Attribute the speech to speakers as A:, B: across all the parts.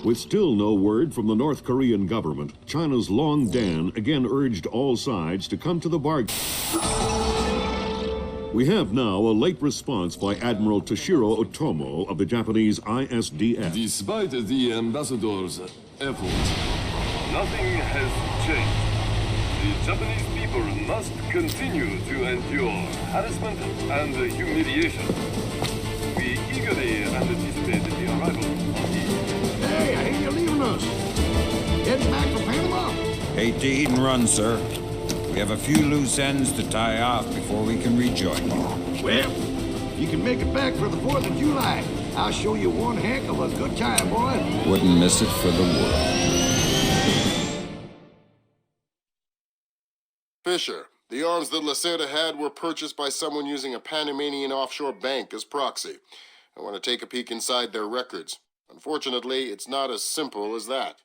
A: With still no word from the North Korean government, China's Long Dan again urged all sides to come to the bargain. We have now a late response by Admiral Toshiro Otomo of the Japanese ISDF.
B: Despite the ambassador's efforts, nothing has changed. The Japanese people must continue to endure harassment and humiliation. We eagerly anticipate the arrival of the...
C: Hey, I hear you're leaving us. Heading back for Panama?
D: Hate to eat and run, sir. We have a few loose ends to tie off before we can rejoin you.
C: Well, you can make it back for the 4th of July. I'll show you one heck of a good time, boy.
D: Wouldn't miss it for the world.
E: Fisher, the arms that Lacerda had were purchased by someone using a Panamanian offshore bank as proxy. I want to take a peek inside their records. Unfortunately, it's not as simple as that.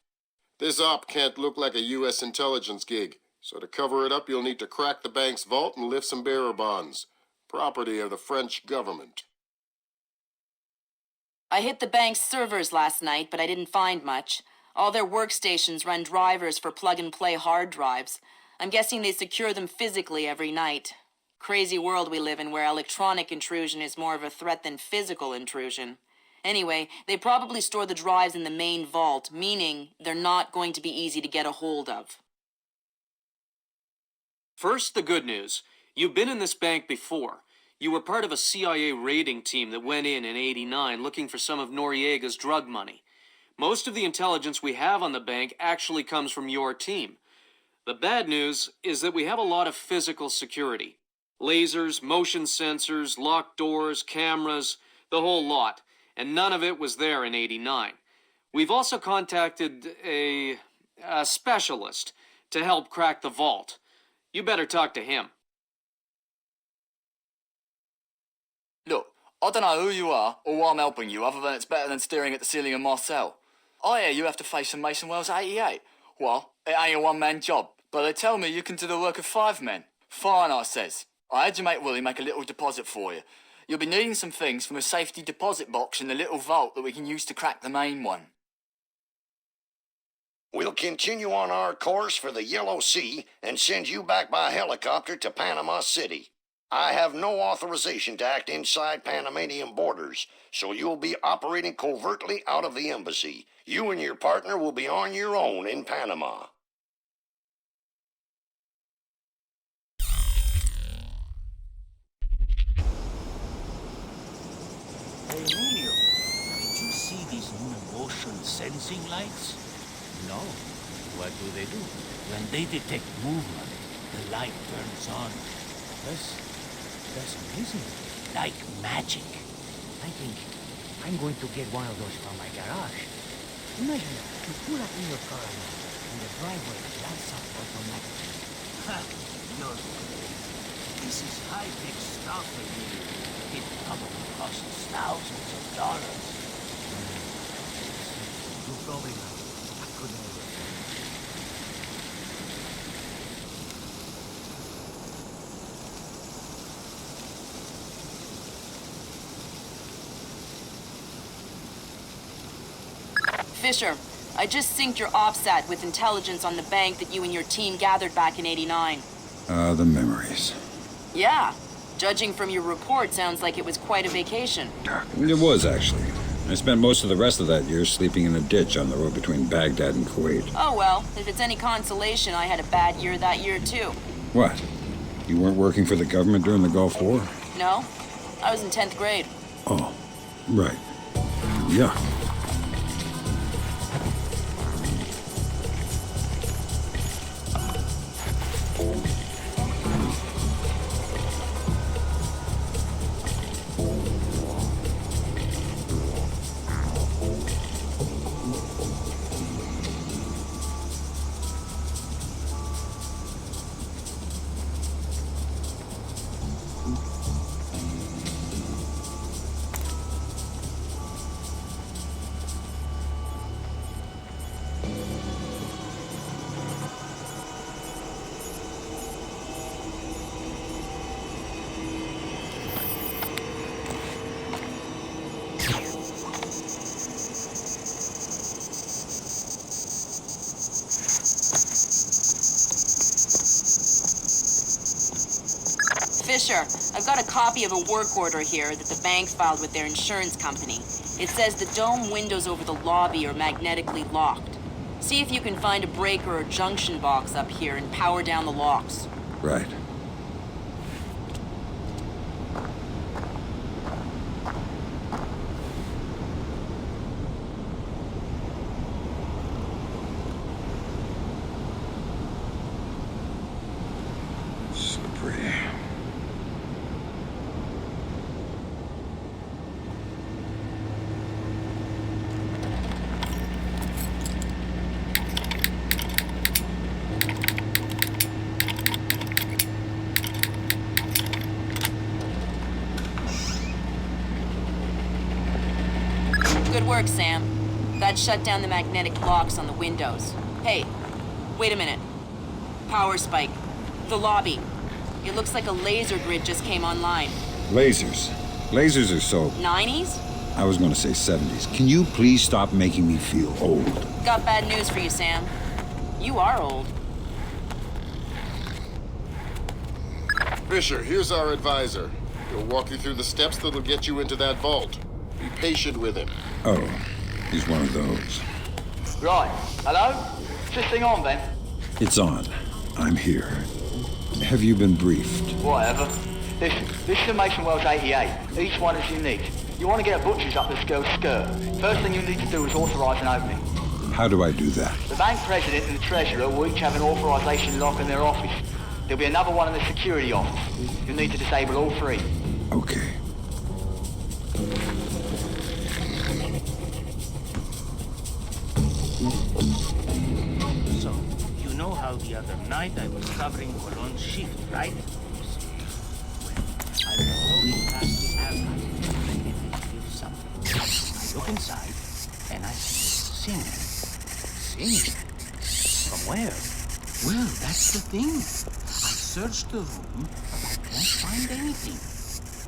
E: This op can't look like a U.S. intelligence gig, so to cover it up, you'll need to crack the bank's vault and lift some bearer bonds. Property of the French government.
F: I hit the bank's servers last night, but I didn't find much. All their workstations run drivers for plug-and-play hard drives. I'm guessing they secure them physically every night. Crazy world we live in where electronic intrusion is more of a threat than physical intrusion. Anyway, they probably store the drives in the main vault, meaning they're not going to be easy to get a hold of.
G: First, the good news. You've been in this bank before. You were part of a CIA raiding team that went in '89 looking for some of Noriega's drug money. Most of the intelligence we have on the bank actually comes from your team. The bad news is that we have a lot of physical security. Lasers, motion sensors, locked doors, cameras, the whole lot. And none of it was there in '89. We've also contacted a specialist to help crack the vault. You better talk to him.
H: Look, I don't know who you are or why I'm helping you, other than it's better than staring at the ceiling of my cell. I hear you have to face some Mason Wells 88. Well, it ain't a one-man job, but they tell me you can do the work of 5 men. Fine, I says. I had your mate Willie make a little deposit for you. You'll be needing some things from a safety deposit box in the little vault that we can use to crack the main one.
C: We'll continue on our course for the Yellow Sea and send you back by helicopter to Panama City. I have no authorization to act inside Panamanian borders, so you'll be operating covertly out of the embassy. You and your partner will be on your own in Panama.
I: Hey, Emilio, did you see these new motion sensing lights? No. What do? When they detect movement, the light turns on. That's amazing. Like magic. I think I'm going to get one of those from my garage. Imagine you pull up in your car and the driveway lights up automatically. Ha! You're crazy. This is high-tech stuff, Emilio. It probably costs thousands of dollars. You probably know. I couldn't have.
F: Fisher, I just synced your offsat with intelligence on the bank that you and your team gathered back in '89.
D: The memories.
F: Yeah. Judging from your report, sounds like it was quite a vacation.
D: It was, actually. I spent most of the rest of that year sleeping in a ditch on the road between Baghdad and Kuwait.
F: Oh well, if it's any consolation, I had a bad year that year too.
D: What? You weren't working for the government during the Gulf War?
F: No, I was in 10th grade.
D: Oh, right. Yeah.
F: Fisher, I've got a copy of a work order here that the bank filed with their insurance company. It says the dome windows over the lobby are magnetically locked. See if you can find a breaker or junction box up here and power down the locks.
D: Right. Slippery.
F: Good work, Sam. That shut down the magnetic locks on the windows. Hey, wait a minute. Power spike. The lobby. It looks like a laser grid just came online.
D: Lasers. Lasers are so...
F: 90s?
D: I was gonna say 70s. Can you please stop making me feel old?
F: Got bad news for you, Sam. You are old.
E: Fisher, here's our advisor. He'll walk you through the steps that'll get you into that vault. Be patient with him.
D: Oh, he's one of those.
H: Right. Hello? Is this thing on, then?
D: It's on. I'm here. Have you been briefed?
H: Whatever. Listen, this is a Mason Wells 88. Each one is unique. You want to get a butcher's up this girl's skirt. First thing you need to do is authorize an opening.
D: How do I do that?
H: The bank president and the treasurer will each have an authorization lock in their office. There'll be another one in the security office. You'll need to disable all three.
D: Okay.
I: So, you know how the other night I was covering Cologne's shift, right? Well, I was rolling past the airline and I hear something. I look inside and I see singing. Singing? From where? Well, that's the thing. I searched the room, but I can't find anything.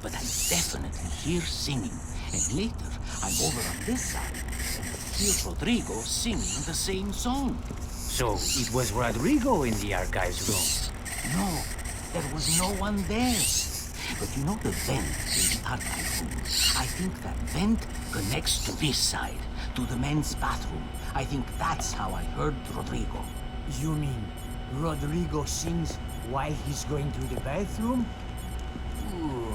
I: But I definitely hear singing. And later, I'm over on this side and I hear Rodrigo singing the same song. So it was Rodrigo in the archives room? No, there was no one there. But you know the vent in the archive room? I think that vent connects to this side, to the men's bathroom. I think that's how I heard Rodrigo.
J: You mean Rodrigo sings while he's going to the bathroom? Ooh.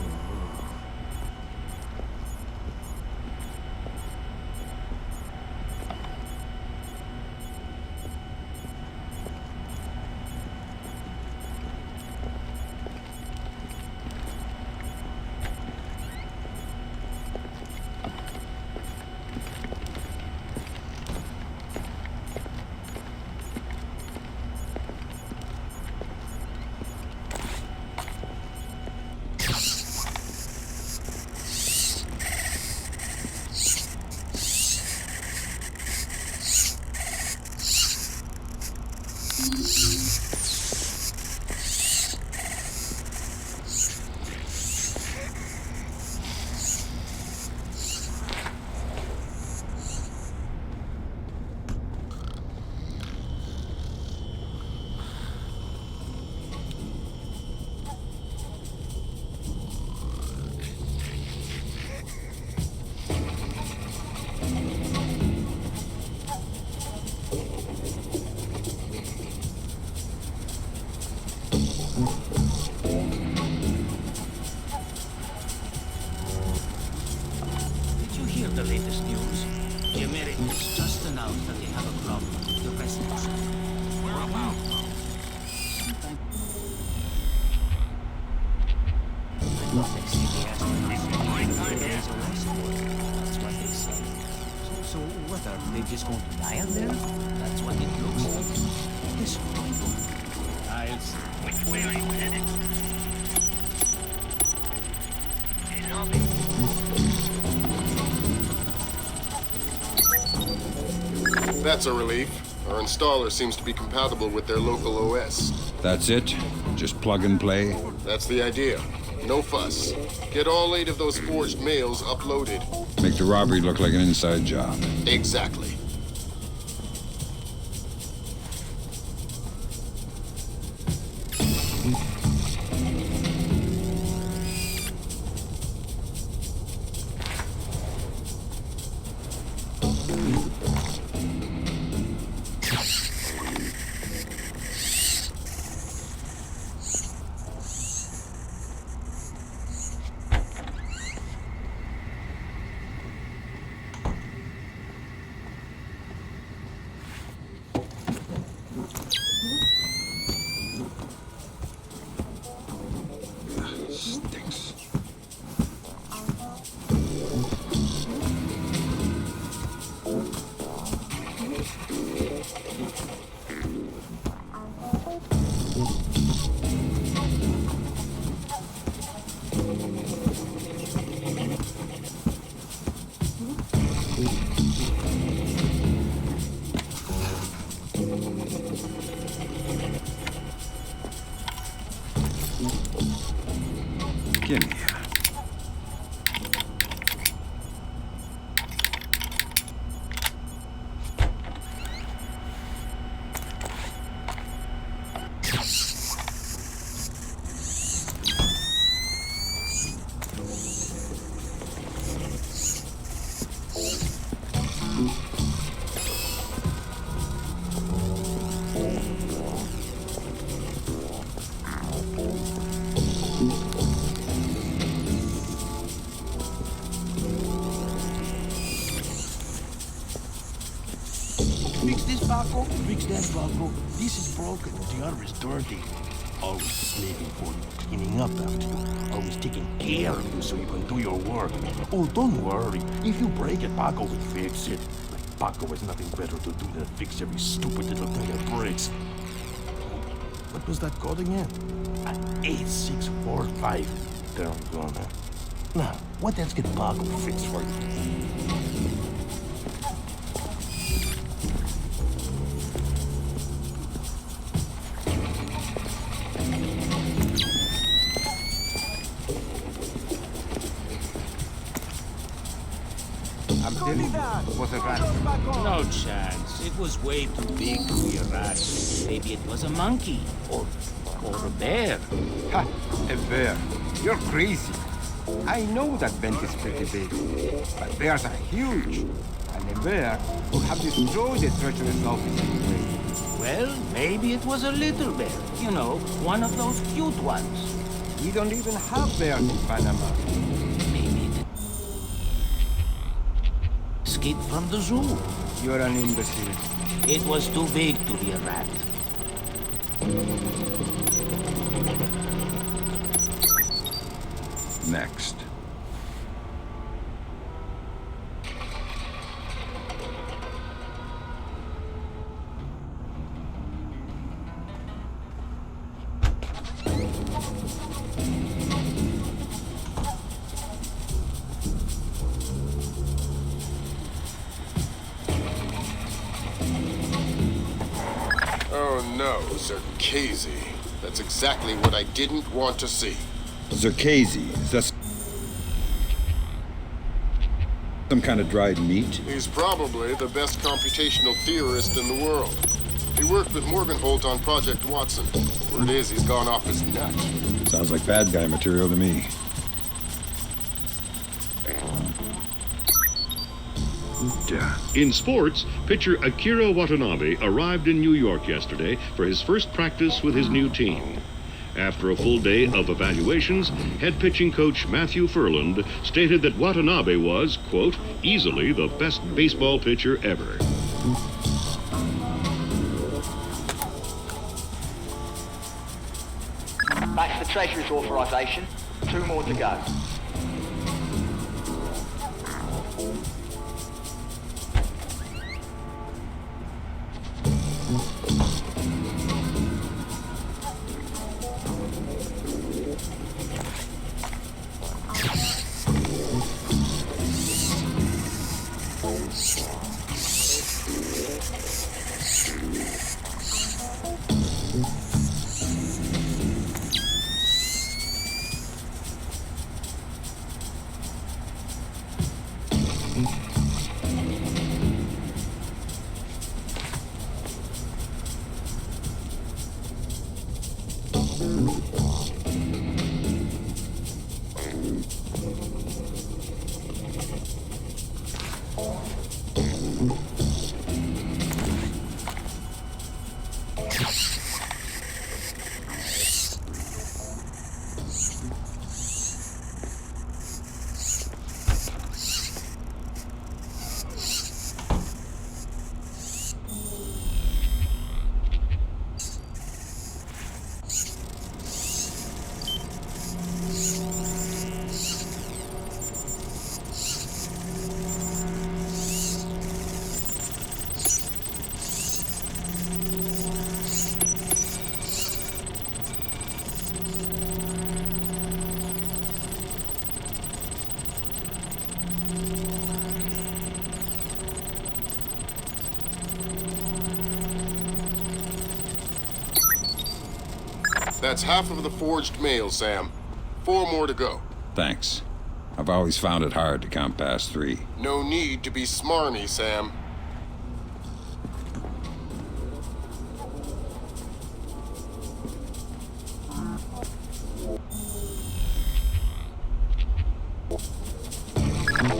I: The latest news. The Americans just announced that they have a problem with the residents. Whereabouts? I thought they said they asked That's what they say. So what, are they just going to die out there? That's what it looks like. This Niles. Which way are you headed?
E: That's a relief. Our installer seems to be compatible with their local OS.
D: That's it? Just plug and play?
E: That's the idea. No fuss. Get all 8 of those forged mails uploaded.
D: Make the robbery look like an inside job.
E: Exactly.
D: Gimme.
K: Fix this, Paco. Fix that, Paco. This is broken. The other is dirty. Always slaving for you, cleaning up after you. Always taking care of you so you can do your work. Oh, don't worry. If you break it, Paco will fix it. Like Paco has nothing better to do than fix every stupid little thing that breaks. What was that code again? 8645. There we go, man. Now, what else can Paco fix for you?
D: Was a rat.
I: No chance. It was way too big to be a rat. Maybe it was a monkey. Or a bear.
L: Ha! A bear. You're crazy. I know that bank is pretty big, but bears are huge. And a bear would have destroyed the treacherous office anyway.
I: Well, maybe it was a little bear. You know, one of those cute ones.
L: We don't even have bears in Panama.
I: Maybe it escaped from the zoo.
L: You're an imbecile.
I: It was too big to be a rat.
D: Next.
E: Oh no, Zerkazy. That's exactly what I didn't want to see.
D: Zerkazy. Is that some kind of dried meat?
E: He's probably the best computational theorist in the world. He worked with Morgenholt on Project Watson. Word is he's gone off his nut.
D: Sounds like bad guy material to me.
A: In sports, pitcher Akira Watanabe arrived in New York yesterday for his first practice with his new team. After a full day of evaluations, head pitching coach Matthew Furland stated that Watanabe was, quote, easily the best baseball pitcher ever.
H: That's the Treasury's authorization. 2 more to go.
E: That's half of the forged mail, Sam. 4 more to go.
D: Thanks. I've always found it hard to count past 3.
E: No need to be smarmy, Sam.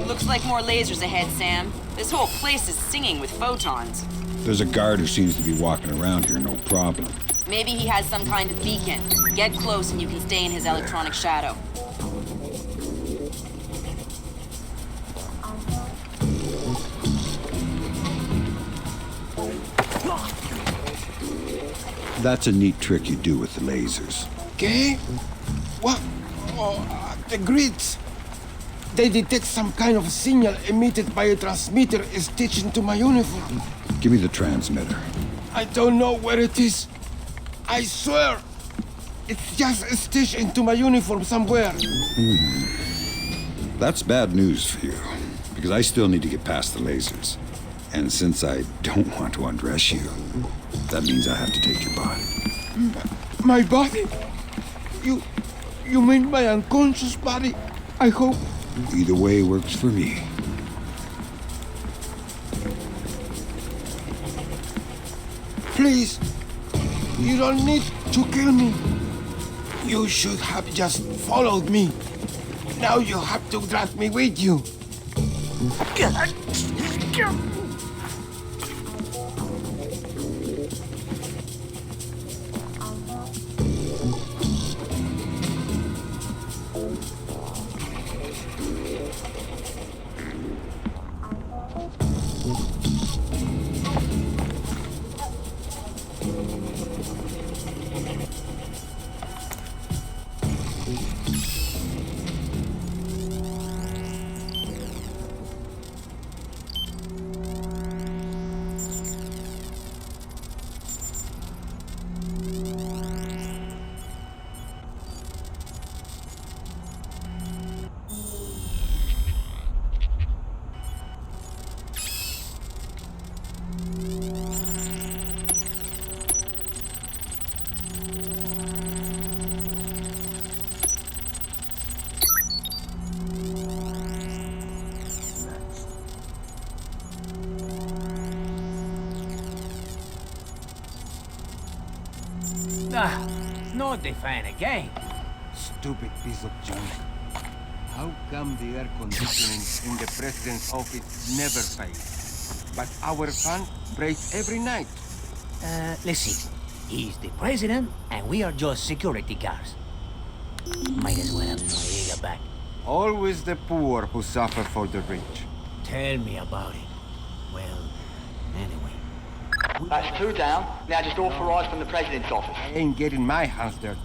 F: Looks like more lasers ahead, Sam. This whole place is singing with photons.
D: There's a guard who seems to be walking around here, no problem.
F: Maybe he has some kind of beacon. Get close and you can stay in his electronic shadow.
D: That's a neat trick you do with the lasers.
L: Okay? What? Oh, the grids. They detect some kind of signal emitted by a transmitter stitched into my uniform.
D: Give me the transmitter.
L: I don't know where it is. I swear. It's just stitched into my uniform somewhere.
D: That's bad news for you, because I still need to get past the lasers. And since I don't want to undress you, that means I have to take your body.
L: My body? You mean my unconscious body? I hope.
D: Either way works for me.
L: Please, you don't need to kill me. You should have just followed me. Now you have to drag me with you.
I: Ah, not the fan again.
L: Stupid piece of junk. How come the air conditioning in the president's office never fails? But our fan breaks every night.
I: Let's see. He's the president, and we are just security guards. Might as well have Noriega back.
L: Always the poor who suffer for the rich.
I: Tell me about it. Well, anyway.
H: That's 2 down. Now just authorized from the president's office.
L: I ain't getting my hands dirty.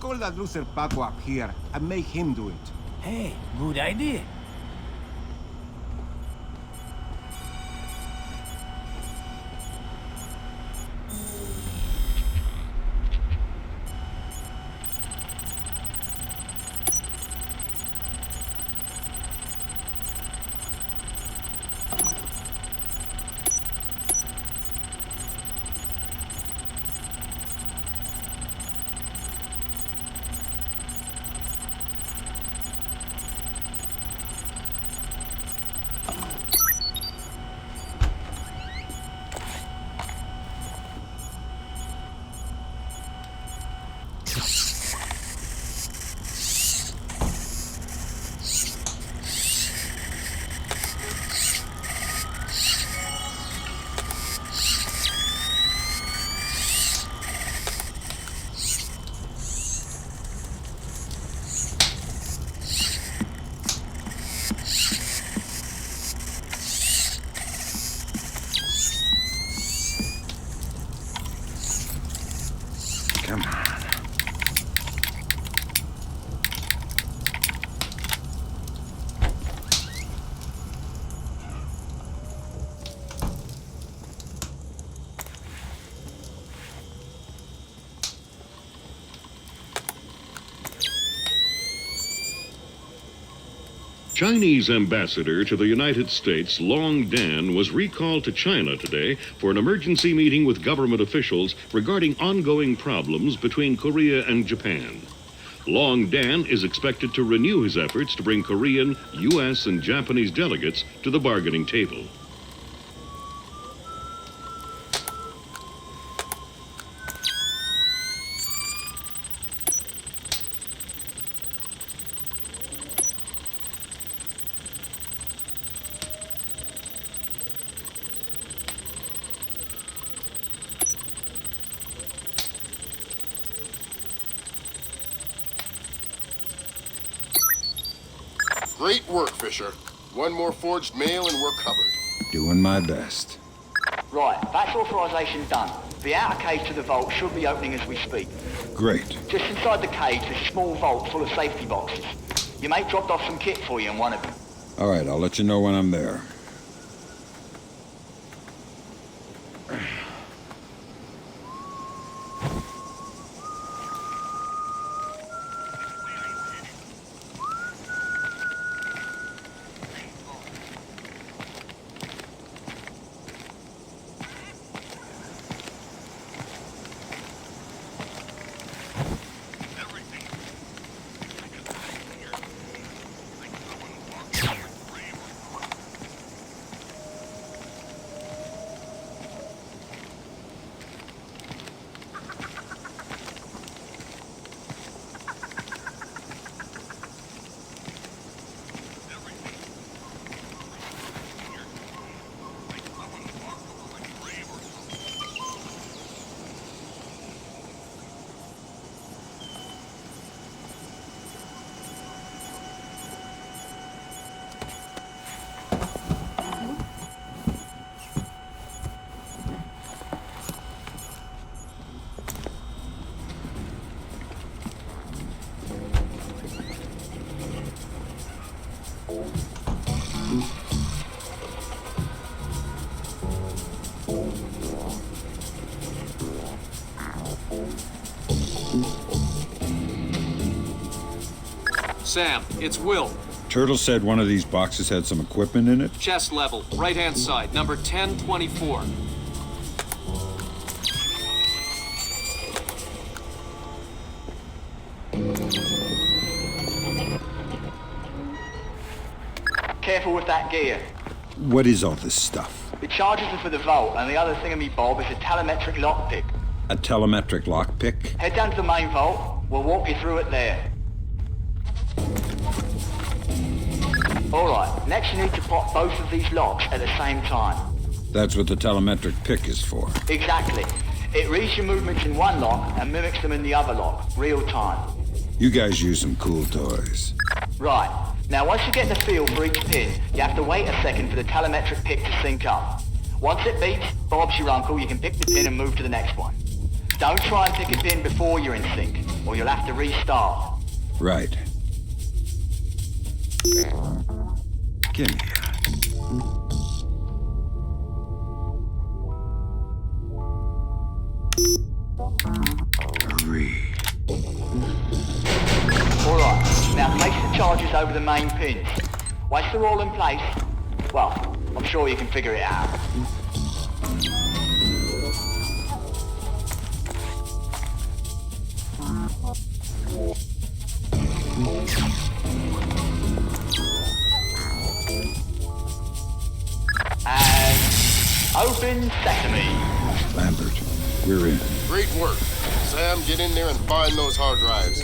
L: Call that loser Paco up here and make him do it.
I: Hey, good idea.
D: Come on.
A: Chinese ambassador to the United States, Long Dan, was recalled to China today for an emergency meeting with government officials regarding ongoing problems between Korea and Japan. Long Dan is expected to renew his efforts to bring Korean, U.S., and Japanese delegates to the bargaining table.
E: Great work, Fisher. One more forged mail and we're covered.
D: Doing my best.
H: Right, that's authorization done. The outer cage to the vault should be opening as we speak.
D: Great.
H: Just inside the cage, there's a small vault full of safety boxes. Your mate dropped off some kit for you in one of them.
D: All right, I'll let you know when I'm there.
G: Sam, it's Will.
D: Turtle said one of these boxes had some equipment in it?
G: Chest level, right-hand side, number 1024.
H: Careful with that gear.
D: What is all this stuff?
H: The charges are for the vault, and the other thingamy-bob is a telemetric lockpick.
D: A telemetric lockpick?
H: Head down to the main vault. We'll walk you through it there. Alright, next you need to pop both of these locks at the same time.
D: That's what the telemetric pick is for.
H: Exactly. It reads your movements in one lock and mimics them in the other lock, real time.
D: You guys use some cool toys.
H: Right. Now once you get the feel for each pin, you have to wait a second for the telemetric pick to sync up. Once it beeps, Bob's your uncle, you can pick the pin and move to the next one. Don't try and pick a pin before you're in sync, or you'll have to restart.
D: Right. Give me Hurry.
H: Alright, now place the charges over the main pins. Once they're all in place, well, I'm sure you can figure it out. And open sesame.
D: Lambert, we're in.
E: Great work. Sam, get in there and find those hard drives.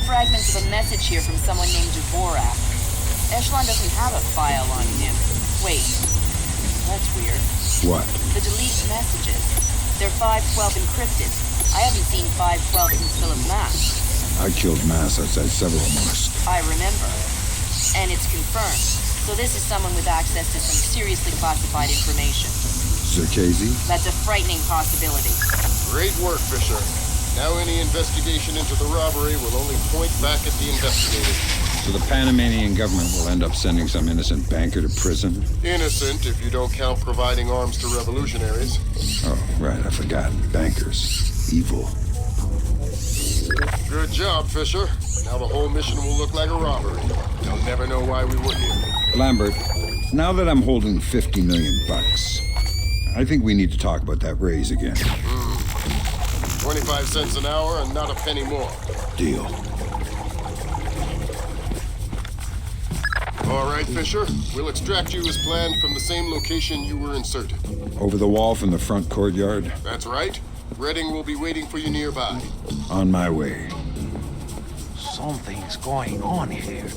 F: Fragments of a message here from someone named Dvorak. Echelon doesn't have a file on him. Wait, that's weird.
D: What?
F: The delete messages. They're 512 encrypted. I haven't seen 512 since Philip Mass.
D: I killed Mass outside several mosques.
F: I remember. And it's confirmed. So this is someone with access to some seriously classified information.
D: Zerkezi?
F: That's a frightening possibility.
E: Great work, Fisher. Now any investigation into the robbery will only point back at the investigators.
D: So the Panamanian government will end up sending some innocent banker to prison?
E: Innocent if you don't count providing arms to revolutionaries.
D: Oh, right, I forgot. Bankers. Evil.
E: Good job, Fisher. Now the whole mission will look like a robbery. They'll never know why we were here.
D: Lambert, now that I'm holding $50 million, I think we need to talk about that raise again.
E: 25 cents an hour and not a penny more.
D: Deal.
E: All right, Fisher. We'll extract you as planned from the same location you were inserted.
D: Over the wall from the front courtyard?
E: That's right. Redding will be waiting for you nearby.
D: On my way.
K: Something's going on here.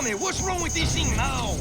K: Tommy, what's wrong with this thing now?